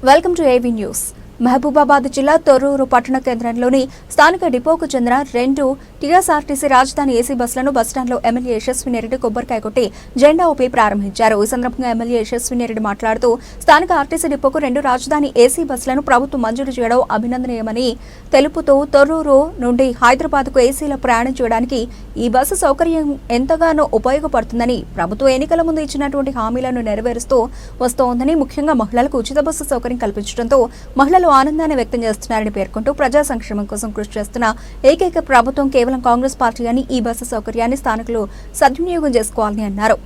Welcome to AV news. Mahabubabad జిల్లా తొర్రూరు పట్టణ కేంద్రంలోని స్థానిక డిపోకు చెందిన 2 టీఎస్ఆర్టీసీ రాజధాని ఏసీ బస్సులను బస్టాండ్లో ఎమ్మెల్యే యశస్వినిరెడ్డి కొబ్బరికాయ కొట్టి జెండా ఊపి ప్రారంభించారు. ఈ సందర్భంగా ఎమ్మెల్యే యశస్వినిరెడ్డి మాట్లాడుతూ స్థానిక ఆర్టీసీ డిపోకు 2 రాజధాని ఏసీ బస్సులను ప్రభుత్వం మంజూరు చేయడం అభినందనీయమని తెలుపుతూ తొర్రూరు నుండి హైదరాబాద్కు ఏసీలో ప్రయాణం చేయడానికి ఈ బస్సు సౌకర్యం ఎంతగానో ఉపయోగపడుతుందని, ప్రభుత్వం ఎన్నికల ముందు ఇచ్చినటువంటి హామీలను నెరవేరుస్తూ వస్తోందని, ముఖ్యంగా మహిళలకు ఉచిత బస్సు సౌకర్యం కల్పించడంతో మహిళలు ఆనందాన్ని వ్యక్తం చేస్తున్నారని పేర్కొంటూ ప్రజా సంక్షేమం కోసం కృషి చేస్తున్న ఏకైక ప్రభుత్వం కేవలం కాంగ్రెస్ పార్టీ అని, ఈ బస్సు సౌకర్యాన్ని స్థానికులు సద్వినియోగం చేసుకోవాలని అన్నారు.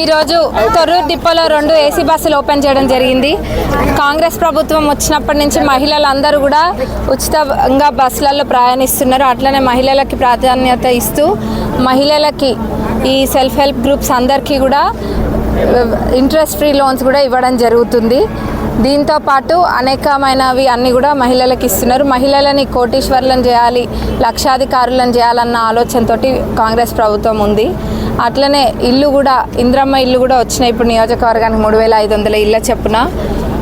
ఈరోజు తొర్రూరు డిపోలో 2 ఏసీ బస్సులు ఓపెన్ చేయడం జరిగింది. కాంగ్రెస్ ప్రభుత్వం వచ్చినప్పటి నుంచి మహిళలందరూ కూడా ఉచితంగా బస్సులలో ప్రయాణిస్తున్నారు. అట్లనే మహిళలకి ప్రాధాన్యత ఇస్తూ మహిళలకి ఈ సెల్ఫ్ హెల్ప్ గ్రూప్స్ అందరికీ కూడా ఇంట్రెస్ట్ ఫ్రీ లోన్స్ కూడా ఇవ్వడం జరుగుతుంది. దీంతో పాటు అనేకమైనవి అన్నీ కూడా మహిళలకు ఇస్తున్నారు. మహిళలని కోటీశ్వర్లను చేయాలి, లక్షాధికారులను చేయాలన్న ఆలోచనతోటి కాంగ్రెస్ ప్రభుత్వం ఉంది. అట్లనే ఇల్లు కూడా, ఇంద్రమ్మ ఇల్లు కూడా వచ్చినాయి. ఇప్పుడు నియోజకవర్గానికి 3500 ఇళ్ళ చెప్పున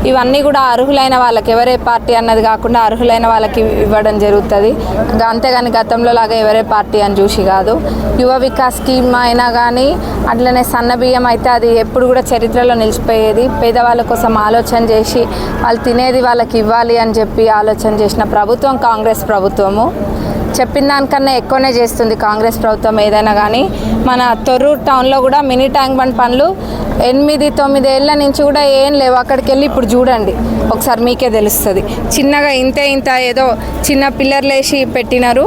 ఇవన్నీ కూడా అర్హులైన వాళ్ళకి, ఎవరే పార్టీ అన్నది కాకుండా అర్హులైన వాళ్ళకి ఇవ్వడం జరుగుతుంది. అంతేగాని గతంలో లాగా ఎవరే పార్టీ అని చూసి కాదు. యువ వికాస్ స్కీమ్ అయినా కానీ, అట్లనే సన్న బియ్యం అయితే అది ఎప్పుడు కూడా చరిత్రలో నిలిచిపోయేది. పేదవాళ్ళ కోసం ఆలోచన చేసి వాళ్ళు తినేది వాళ్ళకి ఇవ్వాలి అని చెప్పి ఆలోచన చేసిన ప్రభుత్వం కాంగ్రెస్ ప్రభుత్వము. చెప్పిన దానికన్నా ఎక్కువనే చేస్తుంది కాంగ్రెస్ ప్రభుత్వం ఏదైనా కానీ. మన తొర్రూరు టౌన్లో కూడా మినీ ట్యాంక్ బండ్ పనులు 8-9 ఏళ్ళ నుంచి కూడా ఏం లేవు. అక్కడికి వెళ్ళి ఇప్పుడు చూడండి, ఒకసారి మీకే తెలుస్తుంది. చిన్నగా ఇంత ఏదో చిన్న పిల్లర్లు వేసి పెట్టినారు.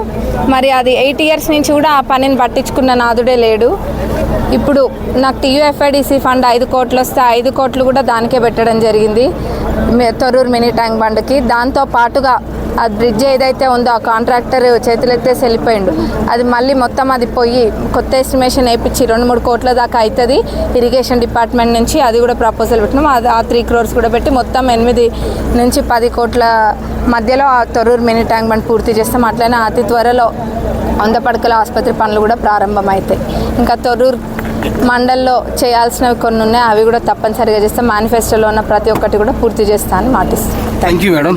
మరి అది 8 ఇయర్స్ నుంచి కూడా ఆ పనిని పట్టించుకున్న నాదుడే లేడు. ఇప్పుడు నాకు TUFIDC ఫండ్ 5 కోట్లు వస్తే 5 కోట్లు కూడా దానికే పెట్టడం జరిగింది తొర్రూరు మినీ ట్యాంక్ బండ్కి. దాంతో పాటుగా ఆ బ్రిడ్జ్ ఏదైతే ఉందో ఆ కాంట్రాక్టర్ చేతులెత్తేసి వెళ్ళిపోయిండు. అది మళ్ళీ మొత్తం అది పోయి కొత్త ఎస్టిమేషన్ వేయించి 2-3 కోట్ల దాకా అవుతుంది ఇరిగేషన్ డిపార్ట్మెంట్ నుంచి. అది కూడా ప్రపోజల్ పెట్టినాం. అది ఆ 3 crores కూడా పెట్టి మొత్తం 8 నుంచి 10 కోట్ల మధ్యలో ఆ తొర్రూరు మినీ ట్యాంక్ బండ్ పూర్తి చేస్తాం. అట్లనే అతి త్వరలో 100 పడకల ఆసుపత్రి పనులు కూడా ప్రారంభమవుతాయి. ఇంకా తొర్రూరు మండల్లో చేయాల్సినవి కొన్ని ఉన్నాయి, అవి కూడా తప్పనిసరిగా చేస్తాం. మేనిఫెస్టోలో ఉన్న ప్రతి ఒక్కటి కూడా పూర్తి చేస్తా అని మాటిస్తాం. Thank you madam.